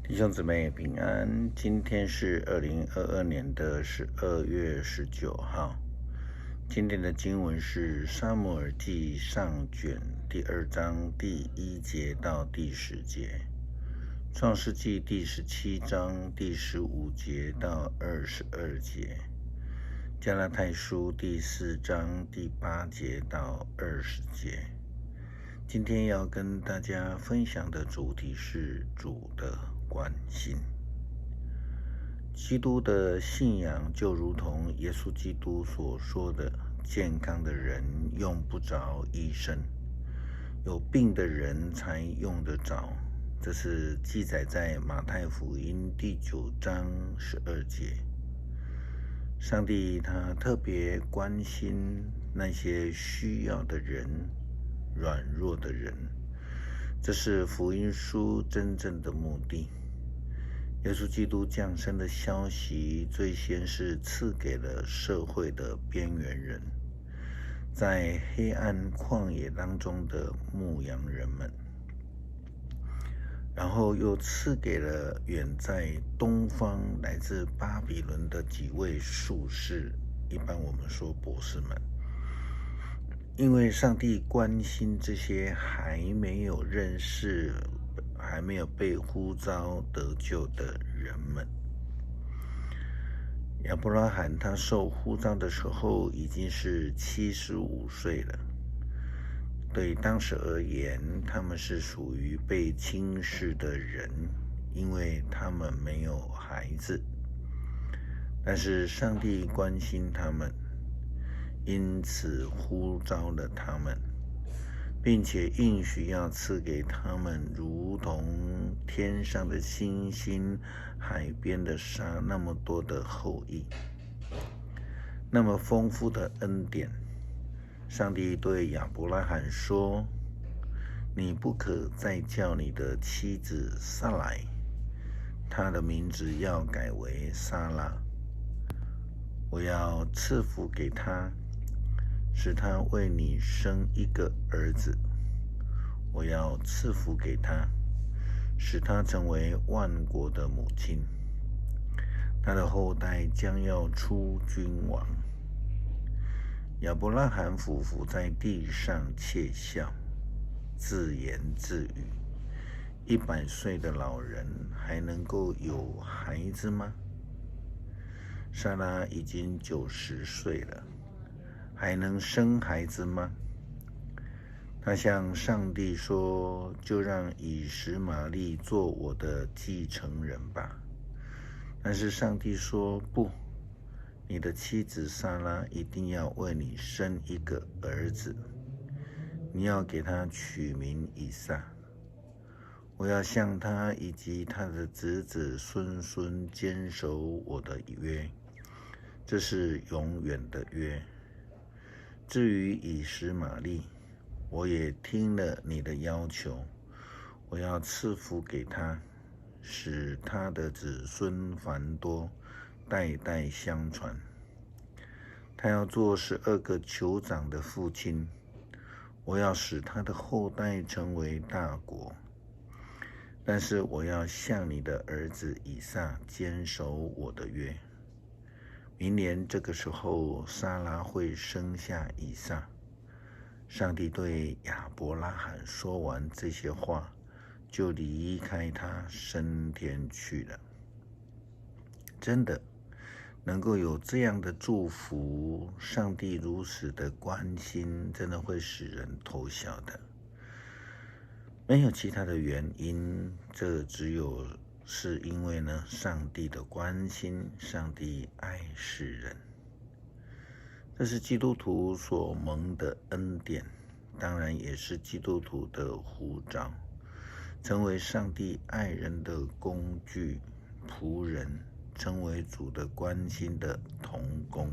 弟兄姊妹平安，今天是2022年的12月19号。今天的经文是撒母耳记上卷第2章第1节到第10节，创世纪第17章第15节到22节，加拉太书第4章第8节到20节。今天要跟大家分享的主题是主的关心。基督的信仰就如同耶稣基督所说的，健康的人用不着医生，有病的人才用得着。这是记载在马太福音第9章12节。上帝他特别关心那些需要的人，软弱的人，这是福音书真正的目的。耶稣基督降生的消息，最先是赐给了社会的边缘人，在黑暗旷野当中的牧羊人们，然后又赐给了远在东方来自巴比伦的几位术士，一般我们说博士们。因为上帝关心这些还没有认识、还没有被呼召得救的人们。亚伯拉罕他受呼召的时候已经是75岁了，对当时而言，他们是属于被轻视的人，因为他们没有孩子。但是上帝关心他们，因此呼召了他们，并且应许要赐给他们如同天上的星星、海边的沙那么多的后裔，那么丰富的恩典。上帝对亚伯拉罕说：你不可再叫你的妻子撒来，她的名字要改为撒拉。我要赐福给她，使他为你生一个儿子。我要赐福给他，使他成为万国的母亲。他的后代将要出君王。亚伯拉罕俯伏在地上窃笑，自言自语：100岁的老人还能够有孩子吗？撒拉已经90岁了，还能生孩子吗？他向上帝说：就让以实玛利做我的继承人吧。但是上帝说：不，你的妻子撒拉一定要为你生一个儿子，你要给他取名以撒。我要向他以及他的子子孙孙坚守我的约，这是永远的约。至于以实玛利，我也听了你的要求，我要赐福给他，使他的子孙繁多，代代相传。他要做12个酋长的父亲，我要使他的后代成为大国。但是我要向你的儿子以撒坚守我的约。明年这个时候，撒拉会生下以撒。上帝对亚伯拉罕说完这些话，就离开他升天去了。真的能够有这样的祝福，上帝如此的关心，真的会使人偷笑的。没有其他的原因，这只有是因为呢，上帝的关心，上帝爱世人。这是基督徒所蒙的恩典，当然也是基督徒的呼召，成为上帝爱人的工具、仆人，成为主的关心的同工。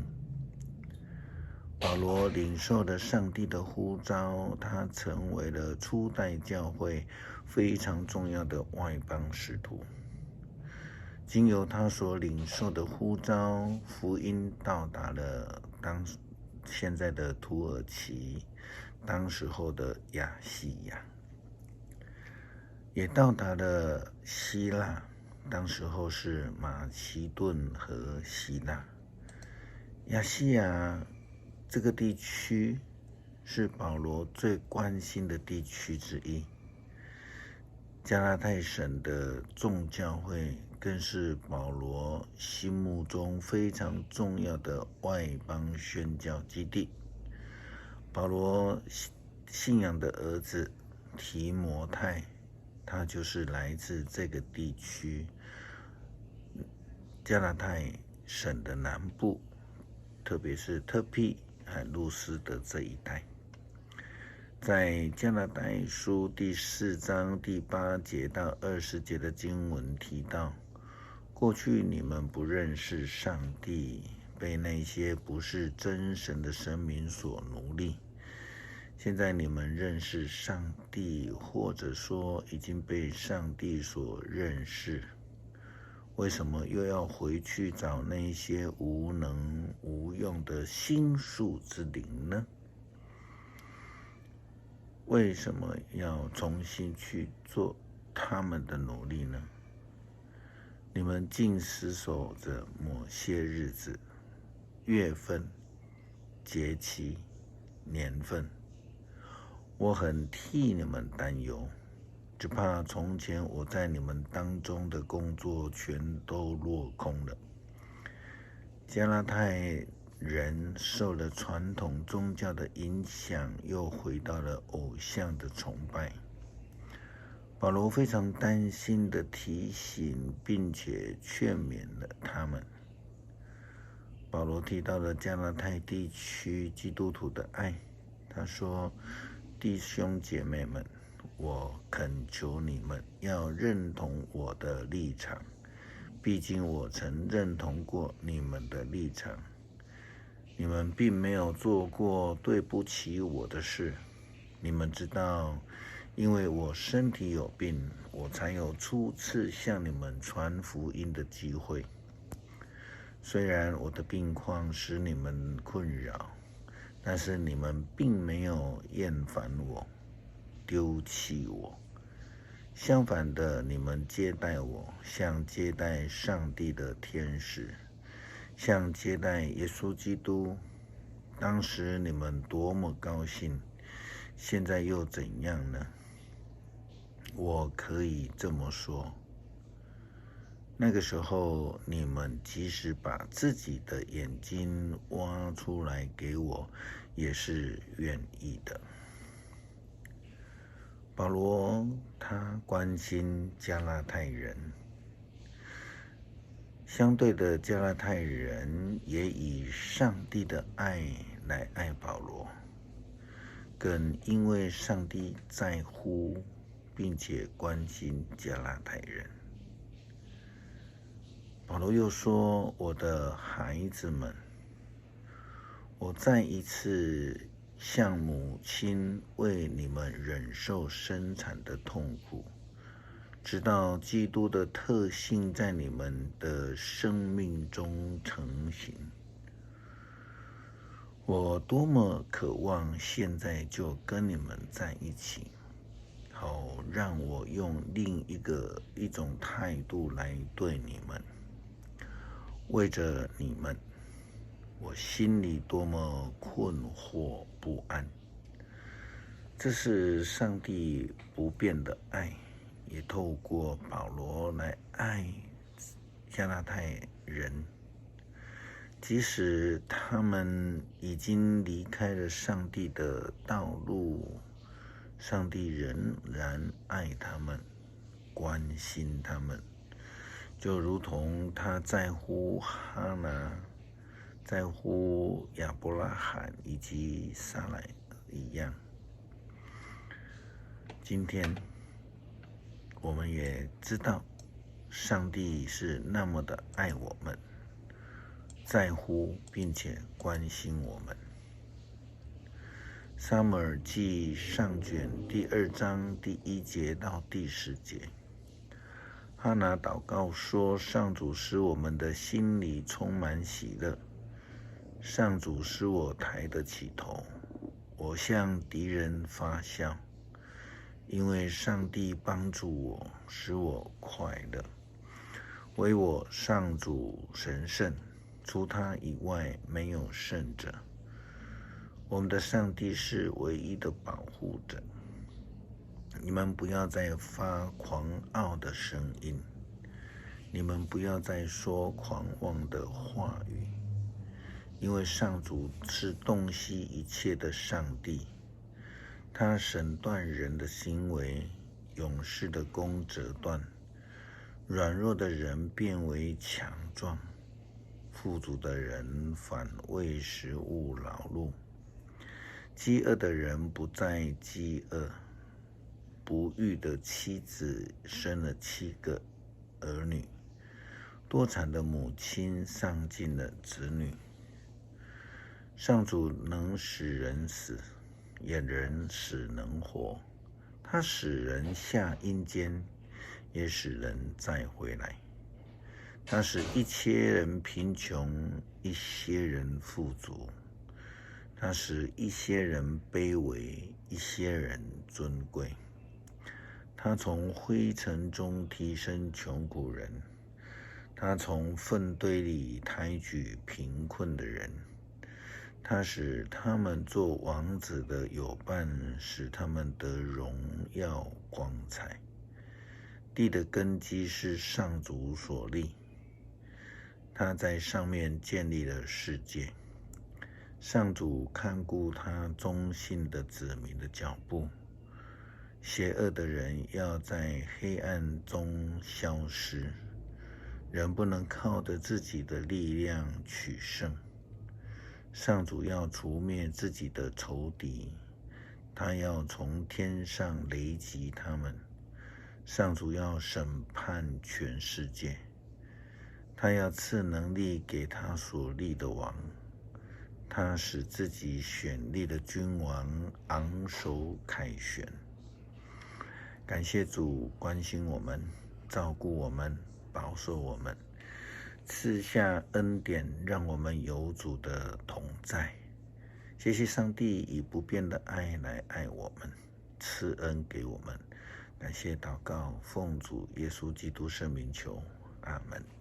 保罗领受了上帝的呼召，他成为了初代教会非常重要的外邦使徒。经由他所领受的呼召，福音到达了现在的土耳其，当时候的亚细亚，也到达了希腊，当时候是马其顿和希腊。亚细亚这个地区是保罗最关心的地区之一。加拉太省的众教会更是保罗心目中非常重要的外邦宣教基地。保罗信仰的儿子提摩太，他就是来自这个地区，加拉太省的南部，特别是特庇和路斯的这一带。在加拉太书第4章第8节到20节的经文提到，过去你们不认识上帝，被那些不是真神的神明所奴隶。现在你们认识上帝，或者说已经被上帝所认识，为什么又要回去找那些无能无用的心术之灵呢？为什么要重新去做他们的奴隶呢？你们尽死守着某些日子、月份、节期、年份，我很替你们担忧，只怕从前我在你们当中的工作全都落空了。加拉太人受了传统宗教的影响，又回到了偶像的崇拜。保罗非常担心地提醒并且劝勉了他们。保罗提到了加拉太地区基督徒的爱，他说：弟兄姐妹们，我恳求你们要认同我的立场，毕竟我曾认同过你们的立场。你们并没有做过对不起我的事。你们知道，因为我身体有病，我才有初次向你们传福音的机会。虽然我的病况使你们困扰，但是你们并没有厌烦我、丢弃我。相反的，你们接待我，像接待上帝的天使，像接待耶稣基督。当时你们多么高兴，现在又怎样呢？我可以这么说，那个时候你们即使把自己的眼睛挖出来给我，也是愿意的。保罗他关心加拉太人，相对的，加拉太人也以上帝的爱来爱保罗，更因为上帝在乎并且关心加拉太人。保罗又说：我的孩子们，我再一次像母亲为你们忍受生产的痛苦，直到基督的特性在你们的生命中成型。我多么渴望现在就跟你们在一起，好让我用另一种态度来对你们。为着你们，我心里多么困惑不安。这是上帝不变的爱，也透过保罗来爱加拉太人，即使他们已经离开了上帝的道路，上帝仍然爱他们，关心他们，就如同他在乎哈拿，在乎亚伯拉罕以及撒莱一样。今天我们也知道，上帝是那么的爱我们，在乎并且关心我们。撒母耳记上卷第2章第1节到第10节，哈拿祷告说：上主使我们的心里充满喜乐，上主使我抬得起头，我向敌人发笑，因为上帝帮助我，使我快乐。唯我上主神圣，除他以外没有圣者。我们的上帝是唯一的保护者。你们不要再发狂傲的声音，你们不要再说狂妄的话语，因为上主是洞悉一切的上帝，他审断人的行为，勇士的弓折断，软弱的人变为强壮，富足的人反为食物劳碌，饥饿的人不再饥饿，不育的妻子生了7个儿女，多产的母亲丧尽了子女。上主能使人死，也能使人活，他使人下阴间，也使人再回来。他使一些人贫穷，一些人富足，他使一些人卑微，一些人尊贵。他从灰尘中提升穷苦人，他从粪堆里抬举贫困的人。他使他们做王子的有伴，使他们得荣耀光彩。地的根基是上主所立，他在上面建立了世界。上主看顾他忠信的子民的脚步，邪恶的人要在黑暗中消失。人不能靠着自己的力量取胜。上主要除灭自己的仇敌，他要从天上雷击他们。上主要审判全世界，他要赐能力给他所立的王，他使自己选立的君王昂首凯旋。感谢主关心我们，照顾我们，保守我们，赐下恩典，让我们有主的同在。谢谢上帝以不变的爱来爱我们，赐恩给我们。感谢祷告，奉主耶稣基督圣名求，阿们。